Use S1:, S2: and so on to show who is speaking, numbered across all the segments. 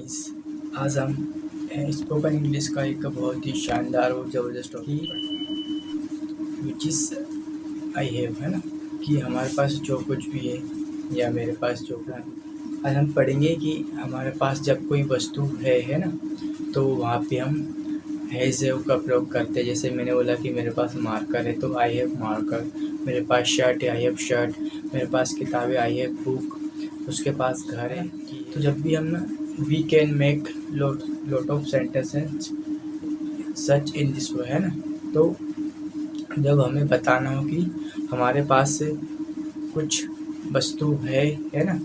S1: Guys, आज हम spoken English का एक बहुत ही शानदार और ज़बरदस्त topic which is I have, है ना, कि हमारे पास जो कुछ भी है या मेरे पास जो कुछ है, आज हम पढ़ेंगे कि हमारे पास जब कोई वस्तु है ना, तो वहाँ पे हम हैज़ हैव का प्रयोग करते हैं। जैसे मैंने बोला कि मेरे पास मार्कर है तो आई हैव मार्कर, मेरे पास शर्ट है आई हैव शर्ट, मेरे पास किताबें आई हैव बुक, उसके पास घर है। तो जब भी हम ना we can make lot of sentences such in this way, है ना। तो जब हमें बताना हो कि हमारे पास कुछ वस्तु है ना,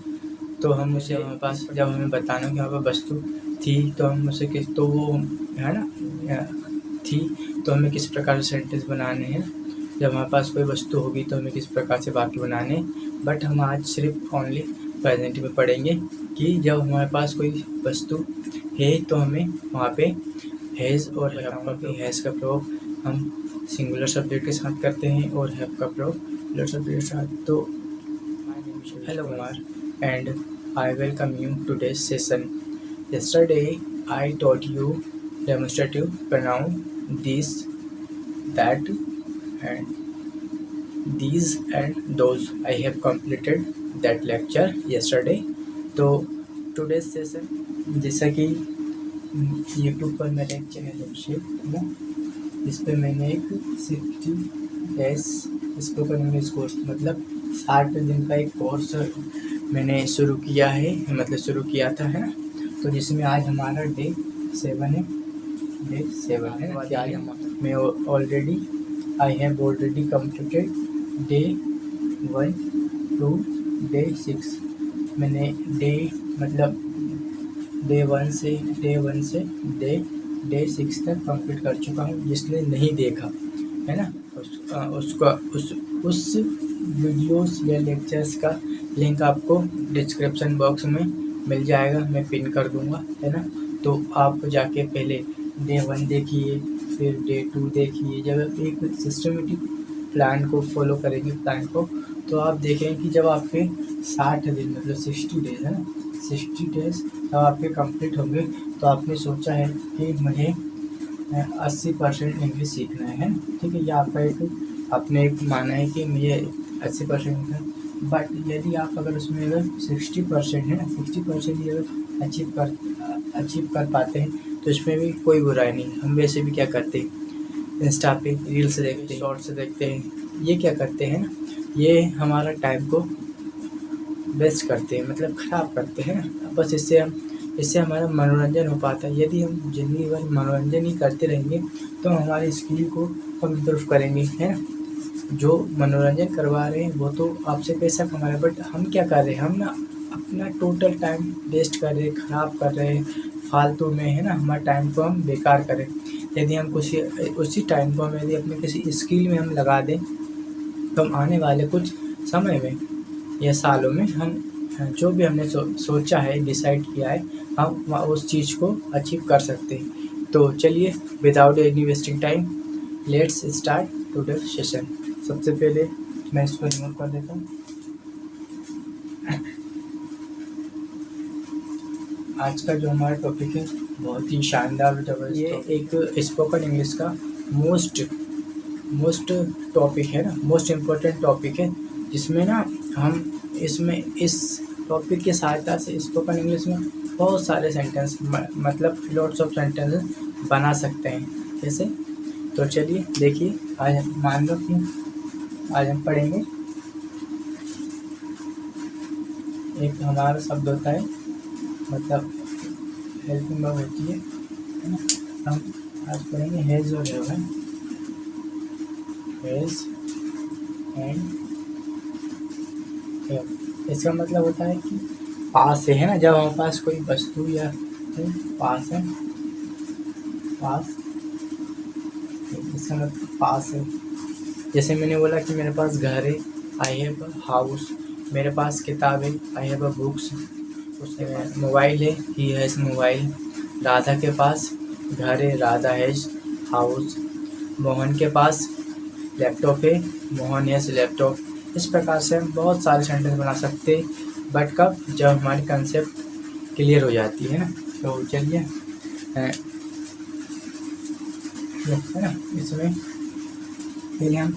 S1: तो हम उसे हमारे पास जब हमें बताना हो कि हमारे पास वस्तु थी तो हम उसे किस तो वो है ना थी, तो हमें किस प्रकार से सेंटेंस बनाने हैं। जब हमारे पास कोई वस्तु होगी तो हमें किस प्रकार से वाक्य बनाने हैं। बट हम आज सिर्फ ओनली प्रेजेंट में पढ़ेंगे कि जब हमारे पास कोई वस्तु है तो हमें वहाँ पे हैज़ और हैव का हैज़ का प्रयोग हम सिंगुलर सब्जेक्ट के साथ करते हैं और हैव का प्रयोग प्लूरल सब्जेक्ट के साथ। तो hello Kumar and I welcome you today's session. Yesterday I taught you demonstrative pronoun these, that, and these and those. I have completed that lecture yesterday. तो today's session, जैसा कि YouTube पर मेरा एक चैनल है ना, इस पर मैंने एक 60 days स्पोकन इंग्लिश कोर्स मतलब 60 दिन का एक कोर्स मैंने शुरू किया है, मतलब शुरू किया था, है ना। तो जिसमें आज हमारा डे 7 है ना, कि आज मैं already I have already completed day 1 to day 6। मैंने डे मतलब डे 1 से डे 6 तक कंप्लीट कर चुका हूँ। जिसने नहीं देखा है ना, उस वीडियोस या लेक्चर्स का लिंक आपको डिस्क्रिप्शन बॉक्स में मिल जाएगा, मैं पिन कर दूंगा, है ना। तो आप जाके पहले डे 1 देखिए, फिर डे 2 देखिए। जब आप एक सिस्टमेटिक प्लान को फॉलो करेंगे तो आप देखेंगे कि जब आपके 60 दिन मतलब 60 डेज, है ना, 60 डेज जब आपके कंप्लीट होंगे तो आपने सोचा है कि मुझे 80% इंग्लिश सीखना है ना, ठीक है। या आपने एक माना है कि मुझे 80%, बट यदि आप अगर उसमें अगर 60% है ना, 60% ही अगर अचीव कर पाते हैं तो इसमें भी कोई बुराई नहीं। हम वैसे भी क्या करते हैं, इंस्टा पे रील्स देखते हैं, शॉर्ट्स देखते हैं, ये क्या करते हैं ना, ये हमारा टाइम को वेस्ट करते हैं, मतलब ख़राब करते हैं ना। बस इससे हमारा मनोरंजन हो पाता है। यदि हम ज़िंदगी भर मनोरंजन ही करते रहेंगे तो हमारी स्किल को हम इम्प्रूव करेंगे, है ना। जो मनोरंजन करवा रहे हैं वो तो आपसे पैसा कमा रहे हैं, बट हम क्या कर रहे हैं, हम ना अपना टोटल टाइम वेस्ट कर रहे हैं, ख़राब कर रहे हैं फालतू में, है ना। हमारे टाइम को हम बेकार करें। यदि हम उसी टाइम को हम यदि अपने किसी स्किल में हम लगा दें तो हम आने वाले कुछ समय में या सालों में हम जो भी हमने सोचा है, डिसाइड किया है, हम उस चीज़ को अचीव कर सकते हैं। तो चलिए without any wasting time let's start today session. सबसे पहले मैं इसको रिमूव कर देता हूँ। आज का जो हमारा टॉपिक है बहुत ही शानदार जबरदस्त, ये एक स्पोकन इंग्लिश का मोस्ट टॉपिक है ना, मोस्ट इम्पोर्टेंट टॉपिक है, जिसमें ना हम इस टॉपिक की सहायता से स्पोकन इंग्लिश में बहुत सारे सेंटेंस मतलब लॉट्स ऑफ सेंटेंस बना सकते हैं। कैसे, तो चलिए देखिए। आज मान लो कि आज हम पढ़ेंगे, एक हमारा शब्द होता है मतलब हेल्पिंग वर्ब होती है ना। हम आज पढ़ेंगे हैज़ और हैव, हैज़ एंड हैव। इसका मतलब होता है कि पास है ना, जब हमारे पास कोई वस्तु या पास है, पास, इसका मतलब पास है। जैसे मैंने बोला कि मेरे पास घर है, आई हैव अ हाउस, मेरे पास किताब है, आई हैव अ बुक्स, उसके बाद मोबाइल है, ही हैज़ मोबाइल, राधा के पास घर है, राधा हैज़ हाउस, मोहन के पास लैपटॉप है, मोहन हैज़ लैपटॉप। इस प्रकार से हम बहुत सारे सेंटेंस बना सकते हैं, बट कब, जब हमारी कंसेप्ट क्लियर हो जाती है ना। तो चलिए है ना, इसमें पहले हम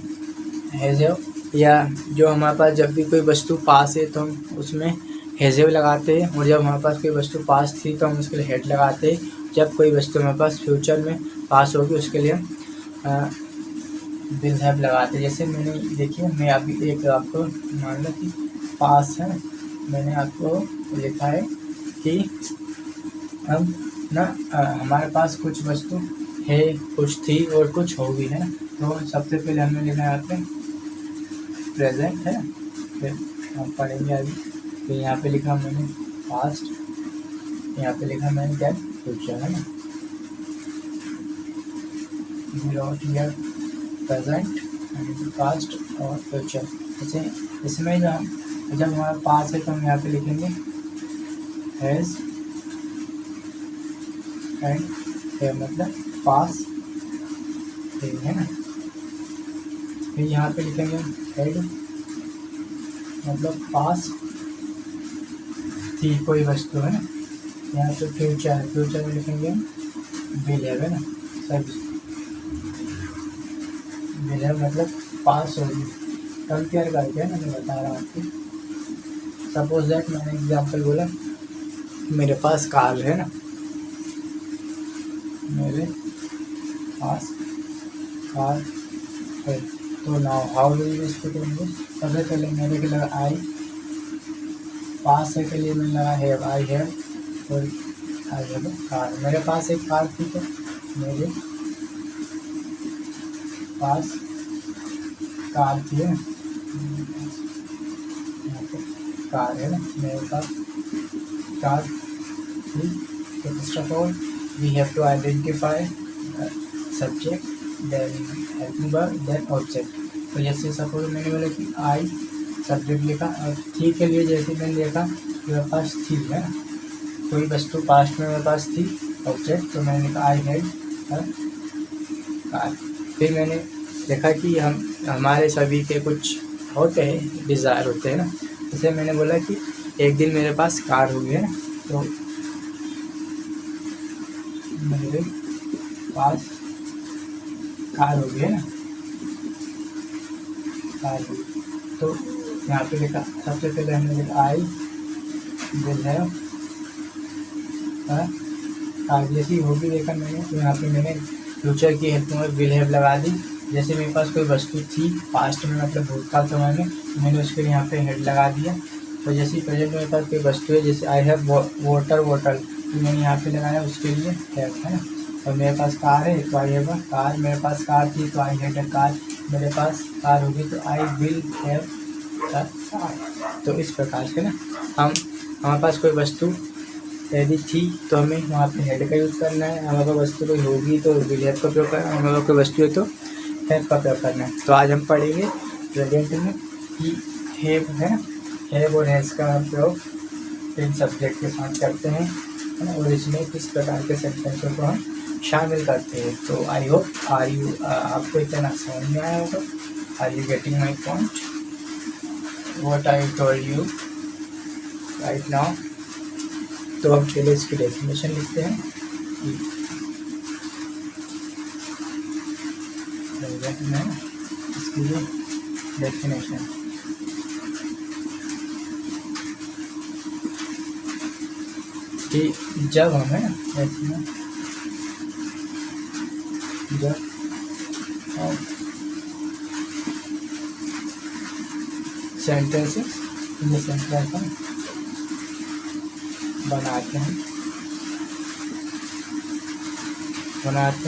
S1: हेजेव या जो हमारे पास जब भी कोई वस्तु पास है तो हम उसमें हेजेव लगाते हैं, और जब हमारे पास कोई वस्तु पास थी तो हम उसके लिए हेड लगाते हैं। जब कोई वस्तु हमारे पास फ्यूचर में पास होगी उसके लिए हम विल हैव लगाते हैं। जैसे मैंने देखिए, मैं अभी एक आपको मान लो कि पास है, मैंने आपको लिखा है कि हम ना हमारे पास कुछ वस्तु है, कुछ थी और कुछ होगी, है ना। तो सबसे पहले हमें लेना है यहाँ पे प्रेजेंट, है ना। फिर हम पढ़ेंगे अभी। तो यहाँ पे लिखा मैंने पास्ट, यहाँ पे लिखा मैंने क्या फ्यूचर, है ना। प्रेजेंट एंड पास्ट और फ्यूचर। जैसे इसमें जब हमारे पास है तो हम यहाँ पे लिखेंगे हैज़ एंड है, मतलब पास है ना। फिर यहाँ पे लिखेंगे हेड, मतलब पास थी कोई वस्तु, है ना। यहाँ पे फ्यूचर है, फ्यूचर में लिखेंगे विल हैव, है ना। सब विल हैव मतलब पास होगी, कंपेयर करके, है ना, मैं बता रहा हूँ आपको। सपोज दैट मैंने एग्जाम्पल बोला मेरे पास कार है ना, मेरे पास कार है। तो now how will you speak English. सबसे पहले मेरे के लगा आई, पास है के लिए मैंने लगा हैव, आई हैव, और आई हैव कार। मेरे पास एक कार थी तो मेरे पास कार थी, है ना। यहाँ पे कार है ना, मेरे पास कार थी। तो first of all we have to identify subject, then helping verb, then object. तो जैसे सपोज मैंने बोला कि आई सब्जेक्ट लिखा, और थी के लिए जैसे मैंने लिखा मेरे पास थी, है ना, कोई वस्तु पास्ट में मेरे पास थी, ऑब्जेक्ट, तो मैंने लिखा आई हैड कार। फिर मैंने देखा कि हमारे सभी के कुछ होते हैं, डिज़ायर होते हैं ना। जैसे मैंने बोला कि एक दिन मेरे पास कार होगी, है ना। तो मेरे पास कार होगी, है ना, कार होगी। तो यहाँ पे लिखा, सबसे पहले हमने लिखा आई विल हैव कार, जैसी होगी देखा मैंने। तो यहाँ पे मैंने फ्यूचर की हेल्प में विल हैव लगा दी। जैसे मेरे पास कोई वस्तु थी पास्ट में, मतलब भूतकाल समय में, तो मैंने उसके लिए यहाँ पे हेड लगा दिया। तो जैसे प्रेजेंट मेरे पास कोई वस्तु है, जैसे आई हैव वाटर बॉटल, तो मैंने यहाँ पे लगाया उसके लिए हैव, है ना। और मेरे पास कार है तो आई हैव कार, मेरे पास कार थी तो आई हैड अ कार, मेरे पास कार होगी तो I will have a car. तो इस प्रकार से ना हमारे पास कोई वस्तु यदि थी तो हमें वहाँ पे हेड का यूज़ करना है, हमारे पास वस्तु कोई होगी तो विल हैव का प्रयोग करना है, हमारे पास कोई वस्तु है तो हैव का प्रयोग करना है। तो आज हम पढ़ेंगे प्रेजेंट में कि हैव, है ना, हैव और हैज़ का प्रयोग इन सब्जेक्ट के साथ करते हैं, है ना, और इसमें किस प्रकार के सेंटेंसों को हम शामिल करते हैं। तो आई होप आपको इतना समझ में आया होगा। Are you getting my point, what I told you right now. तो हम पहले इसकी डेफिनेशन लिखते हैं कि इसकी डेफिनेशन कि जब हमें जब सेंटेंस बनाते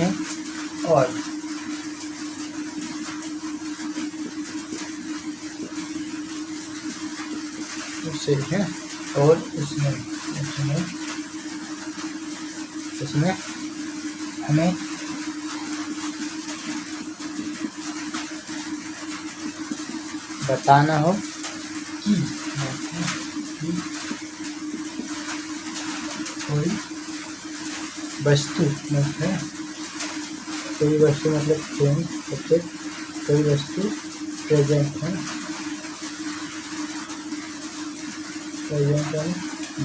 S1: हैं और उससे है, और उसमें हमें बताना हो कि कोई वस्तु मतलब कोई वस्तु प्रेजेंट है, प्रेजेंट है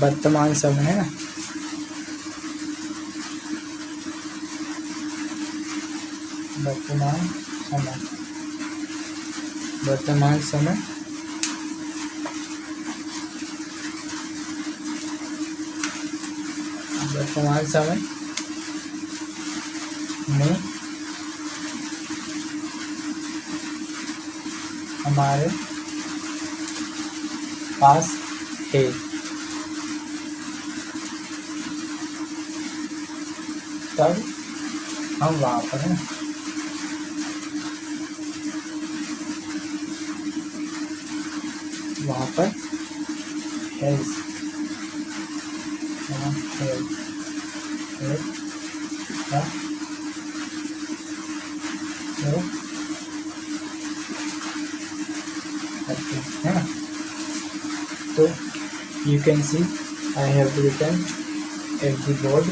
S1: वर्तमान समय, है ना, वर्तमान समय, वर्तमान समय वर्तमान समय में हमारे पास है। तब हम वहाँ पर हैं, वहाँ पर हैज़, वहाँ है ना। तो you can see I have written at the board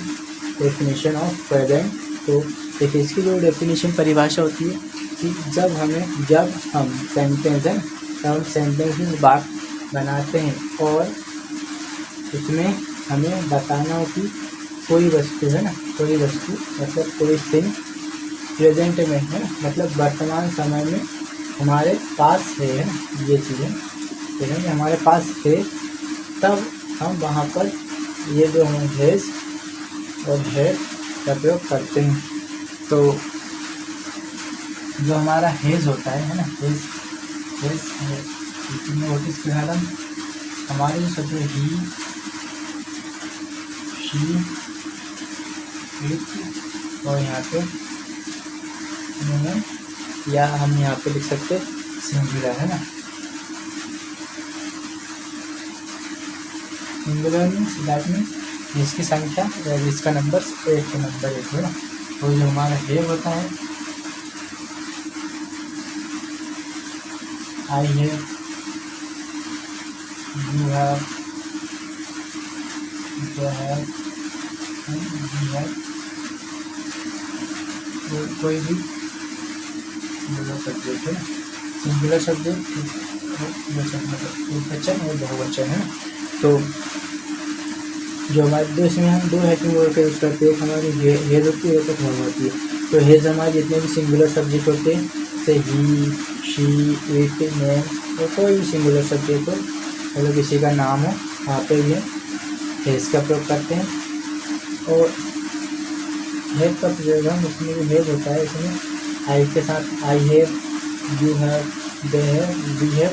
S1: definition of present. तो देखिए इसकी जो डेफिनेशन परिभाषा होती है कि जब हम सेंटेंस है, तब हम सेंटेंस में बात बनाते हैं और उसमें हमें बताना हो कि कोई वस्तु है ना, कोई वस्तु मतलब कोई थिंग प्रेजेंट में है ना, मतलब वर्तमान समय में हमारे पास है ना, ये चीज़ें ठीक है हमारे पास है, तब हम वहाँ पर ये जो हम हैज़ और हैव का प्रयोग करते हैं। तो जो हमारा हैज़ होता है ना, हैज़ नोटिस के कारण हमारे जो शब्द ही, शी, इट और यहाँ पे या हम यहाँ पे लिख सकते सिंगुलर है ना। सिंगुलर मीन्स दैट मीन्स जिसकी संख्या या जिसका नंबर एक के नंबर एक है ना। तो जो हमारा हैव होता है, आई हैव, यू हैव, जो है वी हैव, कोई भी सिंगुलर सब्जेक्ट है ना, सिंगुलर सब्जेक्ट वचन और बहुवचन है। तो जो हमारे दो इसमें हम दो हेल्पिंग वर्ड का यूज़ करते हैं, एक हमारी हेज होती है, एक हम होती है। तो हेज हमारे जितने भी सिंगुलर सब्जेक्ट होते हैं, जैसे ही, शी, इट, मैन और कोई भी सिंगुलर सब्जेक्ट हो, मतलब किसी का नाम हो, वहाँ पे ये हेज का प्रयोग करते हैं। और हेज का प्रयोग हम उसमें जो हेज होता है, इसमें आई के साथ I have, you have, they have, we have,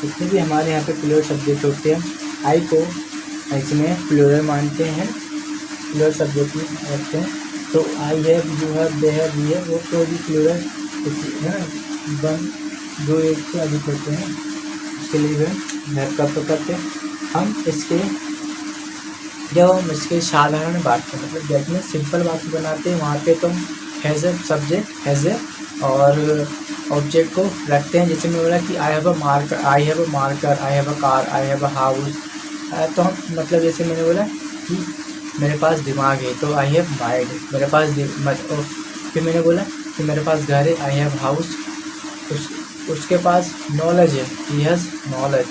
S1: जितने भी हमारे यहाँ पे प्लूरल सब्जेक्ट होते हैं, आई को इसमें प्लूरल मानते हैं, प्लूरल सब्जेक्ट में रखते हैं। तो I have, you have, they have, we have, वो कोई भी प्लूरल है ना, वन दो एक से अधिक होते हैं, उसके लिए हैव का प्रयोग करते हैं हम। इसके जब हम इसके साधारण वाक्य मतलब दैट मीन सिंपल वाक्य बनाते हैं, वहाँ पे तो हम has a subject, has a और ऑब्जेक्ट को रखते हैं। जैसे मैं बोला कि I have a marker, I have a marker, I have a car, I have a house, तो हम मतलब जैसे मैंने बोला कि मेरे पास दिमाग है, तो आई हैव माइंड, मेरे पास फिर मैंने बोला कि मेरे पास घर है, आई हैव हाउस, उसके पास नॉलेज है, ही हैज़ नॉलेज,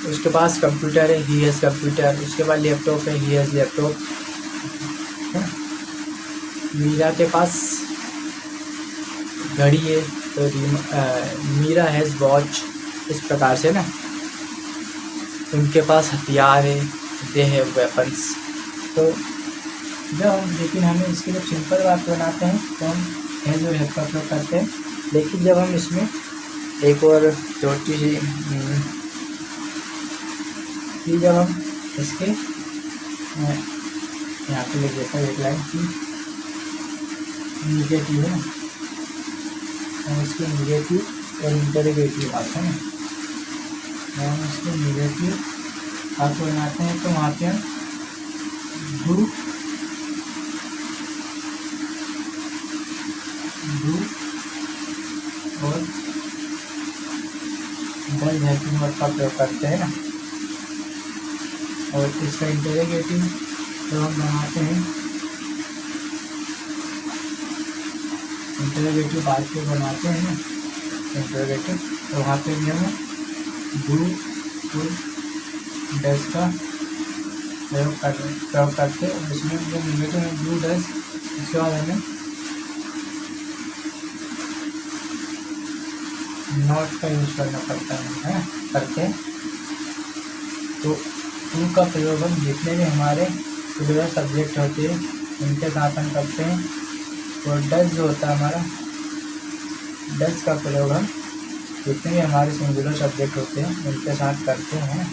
S1: उसके पास कंप्यूटर है, ही हैज़ कंप्यूटर, उसके पास लैपटॉप है, ही हैज़ लैपटॉप। मीरा के पास घड़ी है, तो मीरा हैज़ वॉच, इस प्रकार से ना। उनके पास हथियार है, दे हैव वेपन्स। तो जब हम लेकिन हमें इसके लिए सिंपल बात बनाते हैं तो हम हैज़ और हैव का प्रयोग करते हैं। लेकिन जब हम इसमें एक और छोटी सी जब हम इसके यहाँ पे लिख देता हूँ एक लाइन की निगेटिव है ना, हम इसके निगेटिव और इंटरोगेटिव बात है ना, हम इसके निगेटिव बात बनाते हैं तो वहाँ पे डू और डज हेल्पिंग वर्ड का प्रयोग करते हैं ना। और इसका इंटरोगेटिव जब हम बनाते हैं, इंटरोगेटिव बात को बनाते हैं ना, इंटरोगेटिव, तो वहाँ पे भी हम डू डज का प्रयोग करते हैं। और इसमें जो निगेटिव है डू डज, उसके बाद हमें नोट का यूज करना पड़ता है करते हैं। तो टू का प्रयोग हम जितने भी हमारे रेगुलर सब्जेक्ट होते हैं उनके साथ हम करते हैं। और डज जो होता है हमारा, डज का प्रयोग हम जितने भी हमारे सिंगुलर सब्जेक्ट होते हैं उनके साथ करते हैं।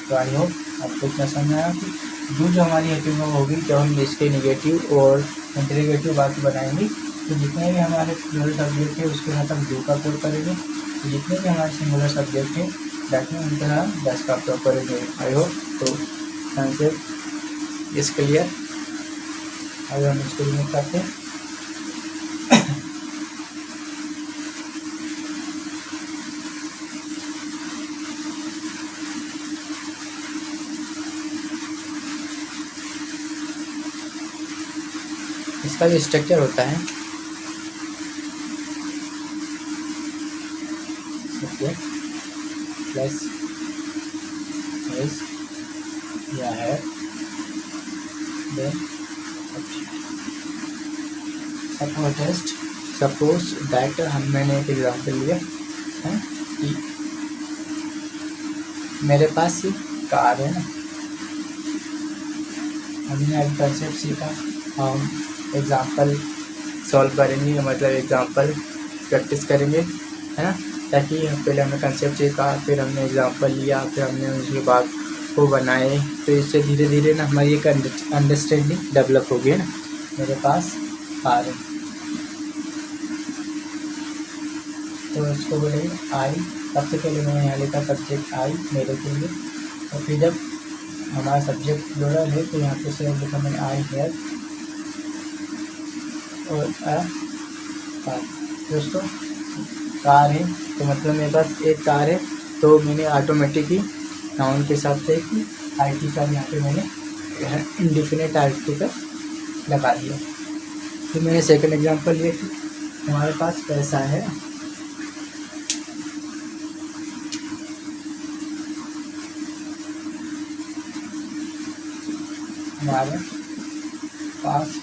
S1: तो आई होप आपको इतना समझ आया कि डू जो हमारी हेल्पिंग वर्ब होगी जब हम इसके निगेटिव और इंटरोगेटिव बात बनाएंगे तो जितने भी हमारे सिंगुलर सब्जेक्ट है उसके साथ हम डू का प्रयोग करेंगे। तो जितने भी हमारे सिंगुलर सब्जेक्ट है दैट में उनके साथ डज का प्रयोग करेंगे। आई होप तो आंसर इस क्लियर। अगर हम इसको यूज करते हैं इसका जो स्ट्रक्चर होता है प्लस या है सपोज दैट मैंने एक एग्जाम्पल लिया है कि मेरे पास ये कार है ना। हमने अभी कंसेप्ट सीखा, हम एग्जाम्पल सॉल्व करेंगे, मतलब एग्जाम्पल प्रैक्टिस करेंगे, है ना। ताकि पहले हमने कंसेप्ट सीखा, फिर हमने एग्जाम्पल लिया, फिर हमने उसके बाद को बनाए, तो इससे धीरे धीरे ना हमारी एक अंडरस्टैंडिंग डेवलप होगी, है ना। मेरे पास कार है तो इसको बोलेंगे आई। सबसे पहले मैंने यहाँ लिखा सब्जेक्ट आई मेरे के लिए, और फिर जब हमारा सब्जेक्ट प्लूरल है तो यहाँ पे से लिखा मैंने आई है और कार। दोस्तों कार है तो मतलब मेरे पास एक कार है, तो मैंने ऑटोमेटिकली नाउन के साथ से आर्टिकल यहाँ पे मैंने इंडिफिनिट आर्टिकल लगा दिया। फिर मैंने सेकंड एग्जांपल लिया कि हमारे पास पैसा है, हमारे पास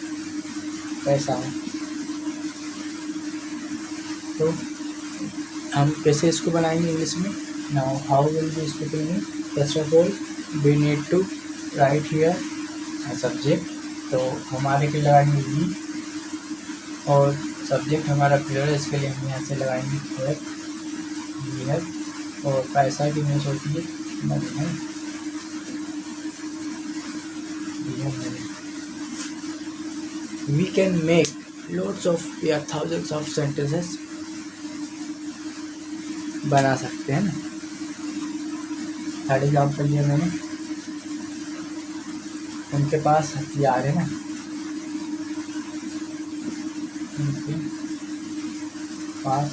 S1: पैसा है। तो हम कैसे इसको बनाएंगे इंग्लिश में। Now how will be speaking in first of all we need to write here subject. तो हमारे के लगाएंगे वी, और सब्जेक्ट हमारा क्लियर है, इसके लिए हम यहाँ से लगाएंगे वी है। और पैसा की मीन्स होती है मनी, है। We can make lots of या thousands of sentences बना सकते हैं ना। थर्ड एग्जाम्पल लिया मैंने, उनके पास हथियार है ना, उनके पास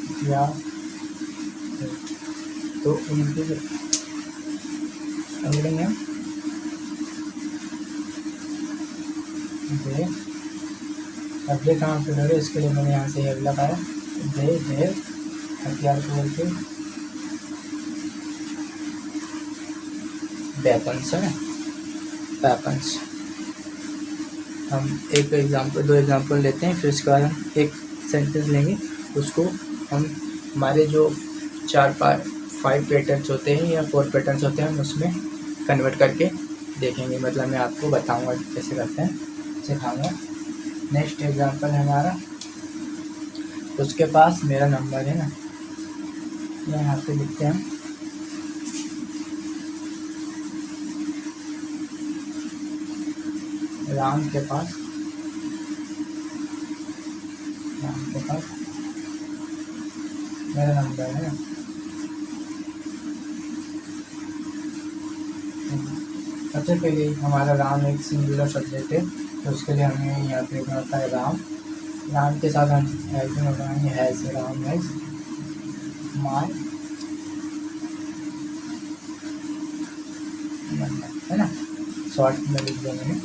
S1: हथियार है। तो उनके समझेंगे हम दे सब्जेक्ट कहाँ पे लगे, इसके लिए मैंने यहाँ से हैव लगाया। दे हथियार को बोलते वेपन्स, है ना, वेपन्स। हम एक एग्जाम्पल दो एग्जाम्पल लेते हैं, फिर उसके बाद हम एक सेंटेंस लेंगे, उसको हम हमारे जो 5 पैटर्न्स होते हैं या 4 पैटर्न्स होते हैं हम उसमें कन्वर्ट करके देखेंगे। मतलब मैं आपको बताऊंगा कैसे करते हैं, सिखाऊंगा। नेक्स्ट एग्जांपल है हमारा, उसके पास मेरा नंबर है ना, यहाँ पे लिखते हैं राम के पास मेरा नंबर है ना। सबसे पहले हमारा राम एक सिंगुलर सब्जेक्ट है, तो उसके लिए हमें यहाँ पे लिखना होता है राम। राम के साथ हम लगाएंगे has, Ram has my number, है ना। शॉर्ट में लिख दिया मैंने।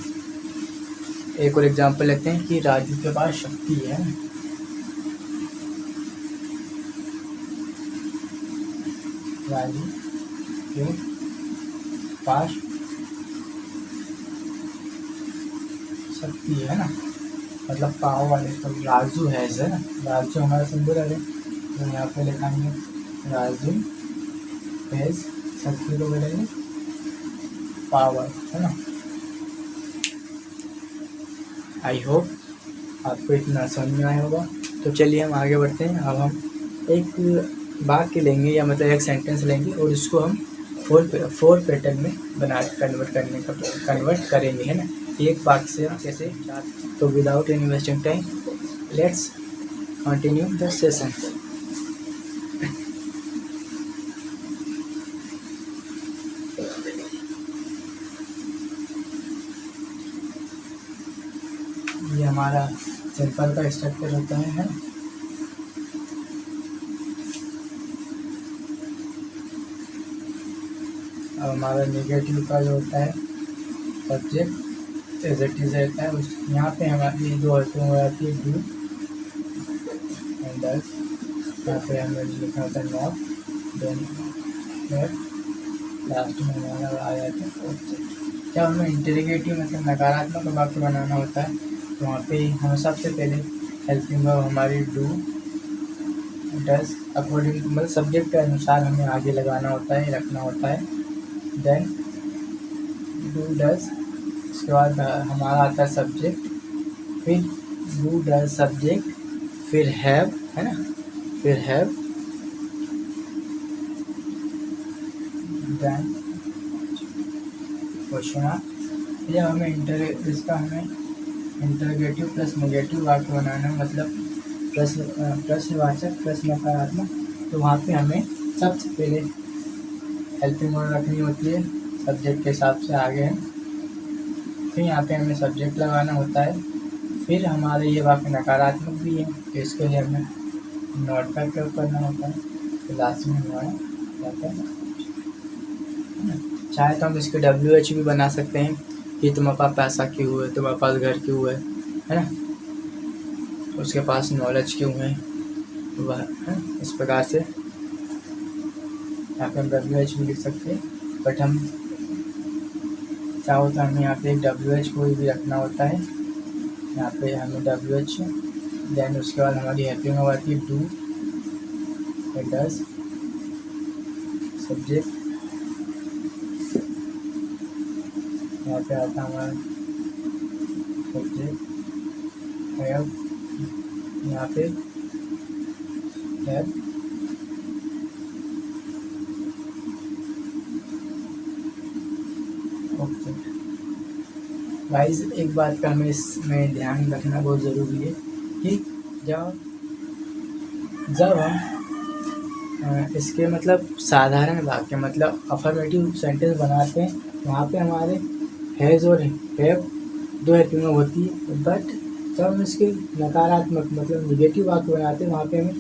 S1: एक और एग्जांपल लेते हैं कि राजू के पास शक्ति है, राजू के पास शक्ति है ना। मतलब पाव वाले तो राजू है ना, राजू हमारा सिंगुलर है, तो यहाँ पे लिखाएंगे राजू हैज, शक्ति को बोलेंगे पावर, है ना। आई होप आपको इतना समझ में आया होगा। तो चलिए हम आगे बढ़ते हैं। अब हम एक वाक्य लेंगे या मतलब एक सेंटेंस लेंगे और इसको हम फोर पैटर्न में बना कन्वर्ट करेंगे, है ना। एक वाक्य से हम कैसे, तो without any wasting time let's continue the session. ये हमारा सिंपल का स्ट्रक्चर होता है। अब हमारा नेगेटिव का जो होता है सब्जेक्ट एज इट इज रहता है, उस यहाँ पे हमारी दो हेल्पिंग हो जाती है डू एंड डज। यहाँ पे हमें लिखा होता है नॉट, देन लास्ट में हमारा आ जाता है ऑब्जेक्ट। जब हमें इंटेरोगेटिव मतलब नकारात्मक वाक्य बनाना होता है तो वहाँ पे हमें सबसे पहले हेल्पिंग वर्ब हमारी डू डज अकॉर्डिंग मतलब सब्जेक्ट के अनुसार हमें आगे लगाना होता है, रखना होता है। देन डू डज, उसके बाद हमारा आता है सब्जेक्ट, फिर डू डज सब्जेक्ट, फिर हैव, है ना, फिर हैव, देन क्वेश्चन। जब हमें इसका हमें इंटरोगेटिव प्लस नेगेटिव वाक्य बनाना है, मतलब प्रश्नवाचक प्रश्न नकारात्मक, तो वहाँ पे हमें सबसे पहले हेल्पिंग वर्ब रखनी होती है सब्जेक्ट के हिसाब से आगे है। फिर यहाँ पे हमें सब्जेक्ट लगाना होता है। फिर हमारे ये वाक्य नकारात्मक भी है तो इसके लिए हमें नॉट का प्रयोग करना होता है। तो लास्ट में हमारा जाता है। चाहे तो हम इसके WH भी बना सकते हैं कि तुम्हारे पास पैसा क्यों है, तुम्हारे पास घर क्यों है ना, उसके पास नॉलेज क्यों है, वह इस प्रकार से यहाँ पे हम WH भी लिख सकते हैं। बट हम चाहो तो हमें यहाँ पे WH कोई भी रखना होता है। यहाँ पे हमें WH, देन उसके बाद हमारी हेल्पिंग वर्ब आती है डू डज सब्जेक्ट, यहाँ पे आता हमारा सब्जेक्ट हैव, यहाँ पे हैव, ऑब्जेक्ट। गाइस एक बात का हमें इसमें ध्यान रखना बहुत ज़रूरी है कि जब हम इसके मतलब साधारण वाक्य मतलब अफर्मेटिव सेंटेंस बनाते हैं वहाँ पे हमारे हैज़ और हैव दो हेल्पिंग वर्ब होती है। बट जब हम इसके नकारात्मक मतलब निगेटिव वाक्य बनाते हैं वहाँ पे हमें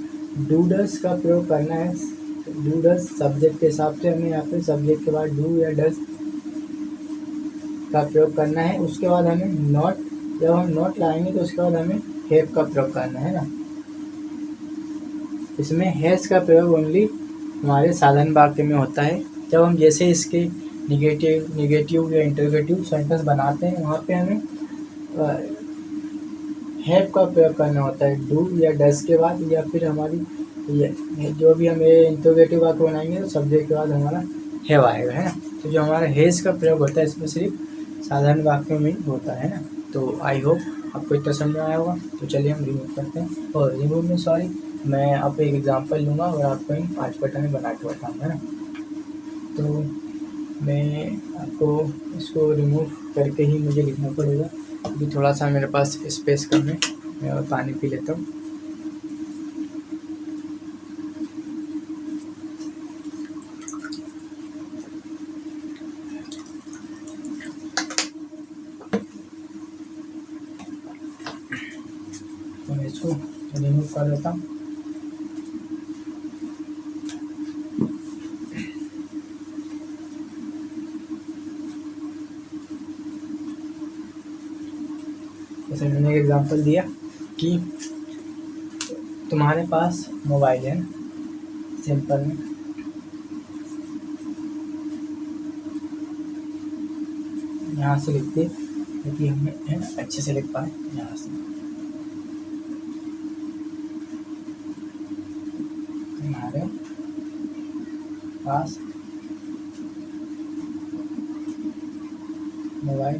S1: डू डज का प्रयोग करना है। डू डज सब्जेक्ट के हिसाब से हमें यहाँ पे सब्जेक्ट के बाद डू या डज का प्रयोग करना है। उसके बाद हमें नॉट, जब हम नॉट लाएंगे तो उसके बाद हमें हैव का प्रयोग करना है ना। इसमें हैज़ का प्रयोग ओनली हमारे साधारण वाक्य में होता है। जब हम जैसे इसके निगेटिव या इंटरोगेटिव सेंटेंस बनाते हैं वहाँ पे हमें हैव का प्रयोग करना होता है डू या डज के बाद, या फिर हमारी जो भी हम इंटरोगेटिव वाक्य बनाएंगे तो सब्जेक्ट के बाद हमारा हैव आएगा, है ना। तो जो हमारा हैज़ का प्रयोग होता है इसमें सिर्फ साधारण वाक्यों में ही होता है ना। तो आई होप आपको इतना समझ में आया होगा। तो चलिए हम रिमूव करते हैं, और रिमूव में सॉरी मैं आपको एक एग्जांपल लूँगा और आपको इन 5 पैटर्न में बना के बताऊँगा, है ना। तो मैं आपको इसको रिमूव करके ही मुझे लिखना पड़ेगा क्योंकि थोड़ा सा मेरे पास स्पेस कम है। मैं और पानी पी लेता हूँ। तो मैं इसको रिमूव कर देता हूँ। जैसे मैंने एक एग्जांपल दिया कि तुम्हारे पास मोबाइल है, सिंपल में यहाँ से लिखते क्योंकि हमें अच्छे से लिख पाए यहाँ से। पास मोबाइल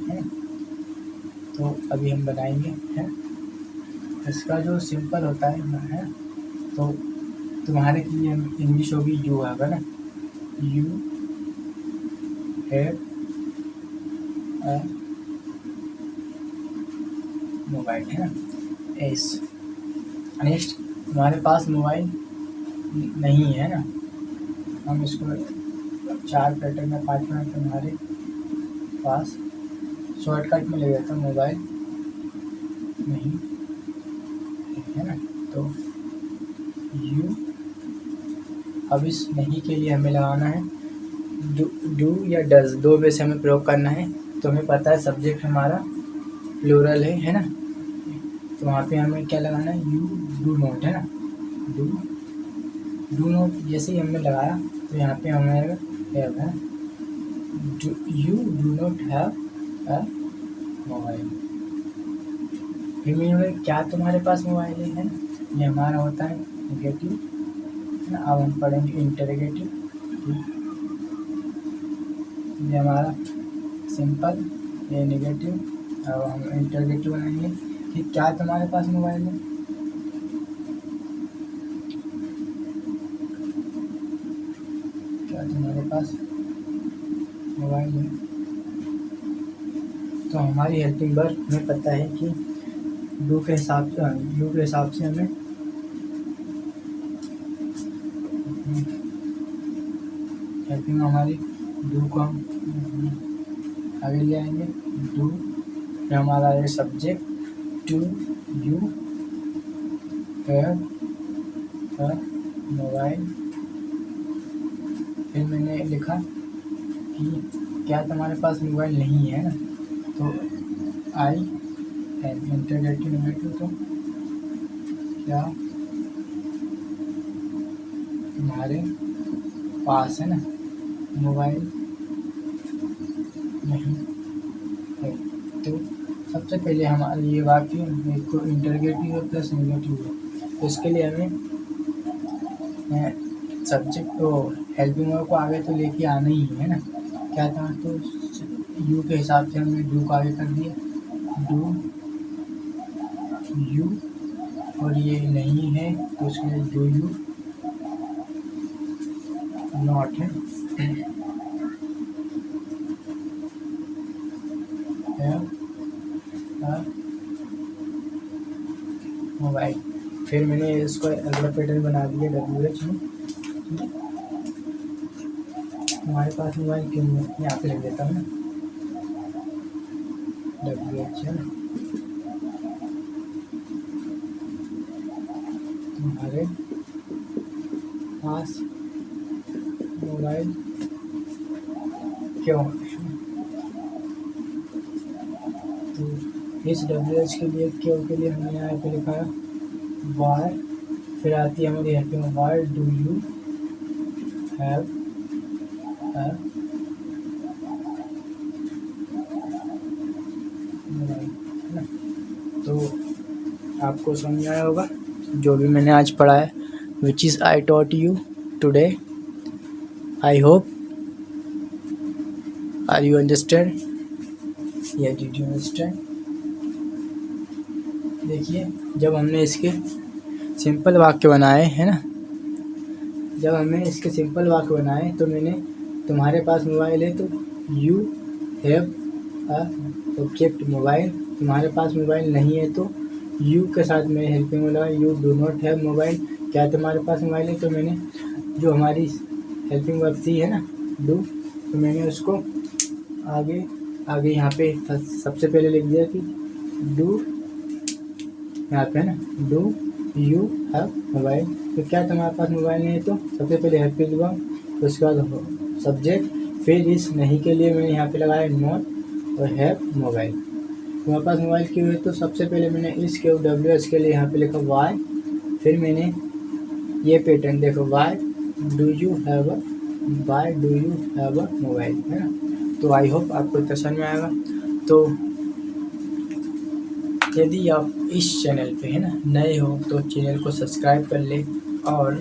S1: है। तो अभी हम बनाएंगे है इसका जो सिंपल होता है तो तुम्हारे लिए इंग्लिश होगी यू आएगा ना, यू हैव अ मोबाइल है ना। एस नेक्स्ट तुम्हारे पास मोबाइल नहीं है ना, हम इसको 4 पैटर्न में 5 मिनट तुम्हारे पास शॉर्टकट में ले जाता हूँ, मोबाइल नहीं है ना। तो यू अब इस नहीं के लिए हमें लगाना है डू या डज, दो में से हमें प्रयोग करना है। तो हमें पता है सब्जेक्ट हमारा प्लूरल है ना, तो वहाँ पे हमें क्या लगाना है, यू डू नॉट है ना। डू नॉट जैसे ही हमने लगाया तो यहाँ पे हमें हैव है, you do not have a mobile. फिर मैंने क्या तुम्हारे पास मोबाइल है ना, ये हमारा होता है नेगेटिव है ना। अब हम पढ़ेंगे इंटरोगेटिव, ये हमारा सिंपल, ये नेगेटिव। अब हम इंटरोगेटिव बनाएंगे कि क्या तुम्हारे पास मोबाइल है, क्या तुम्हारे पास मोबाइल है। तो हमारी हेल्पिंग वर्ब हमें पता है कि डू के हिसाब से, यू के हिसाब से हमें हेल्पिंग हमारी डू को हम आगे ले आएंगे। डू हमारा ये subject, do you have a mobile. फिर मैंने लिखा कि क्या तुम्हारे पास मोबाइल नहीं है ना, तो आई एम इंटरोगेटिव नेगेटिव, तो क्या तुम्हारे पास है ना मोबाइल नहीं है। तो सबसे पहले हमारे ये वाक्य एक तो इंटरोगेटिव है प्लस नेगेटिव है, तो इसके लिए हमें सब्जेक्ट तो हेल्पिंग वर्ब को आगे तो लेके आना ही है ना। क्या था, तो यू के हिसाब से हमने डू को आगे कर दिया, डू यू, और ये नहीं है तो उसके लिए डू यू नॉट है मोबाइल। फिर मैंने इसको अगला पैटर्न बना दिया WH में, हमारे पास मोबाइल क्यों है, यहाँ पे लिख देता हूँ ना WH है ना। तुम्हारे पास मोबाइल क्यों है, तो इस WH के लिए क्यों के लिए हमने यहाँ पे लिखा है वाई। फिर आती है हमारी helping, why do you have a mobile है ना। तो आपको समझ आया होगा जो भी मैंने आज पढ़ा है, which is I taught you today. I hope are you understand या डिड यू अंडरस्टैंड। देखिए जब हमने इसके सिंपल वाक्य बनाए है ना, जब हमने इसके सिंपल वाक्य बनाए तो मैंने तुम्हारे पास मोबाइल है तो you have a object mobile, तुम्हारे पास मोबाइल नहीं है तो यू के साथ मैंने हेल्पिंग में लगा you do not have mobile. क्या तुम्हारे पास मोबाइल है, तो मैंने जो हमारी हेल्पिंग वर्ब थी है ना डू, तो मैंने उसको आगे आगे यहाँ पे सबसे पहले लिख दिया कि डू, यहाँ पे है ना डू यू हैव मोबाइल। तो क्या तुम्हारे पास मोबाइल नहीं है, तो सबसे पहले हेल्पिंग वर्ब, उसके बाद सब्जेक्ट, फिर इस नहीं के लिए मैंने यहाँ पे लगाया नॉट और हैव मोबाइल। तुम्हारे पास मोबाइल क्यों है, तो सबसे पहले मैंने इस के WH के लिए यहाँ पे लिखा वाई। फिर मैंने ये पैटर्न देखो, why do you have a mobile है ना। तो आई होप आपको इतना समझ में आएगा। तो यदि आप इस चैनल पे है ना नए हो तो चैनल को सब्सक्राइब कर ले और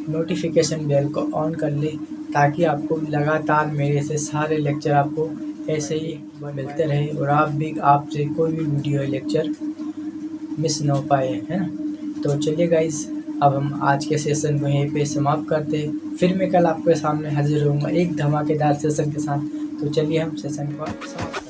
S1: नोटिफिकेशन बेल को ऑन कर ले, ताकि आपको लगातार मेरे से सारे लेक्चर आपको ऐसे ही मिलते रहे और आपसे कोई भी वीडियो लेक्चर मिस ना हो पाए, है ना। तो चलिए गाइस, अब हम आज के सेशन को यहीं पे समाप्त करते हैं। फिर मैं कल आपके सामने हाजिर रहूँगा एक धमाकेदार सेशन के साथ। तो चलिए हम सेशन को समाप्त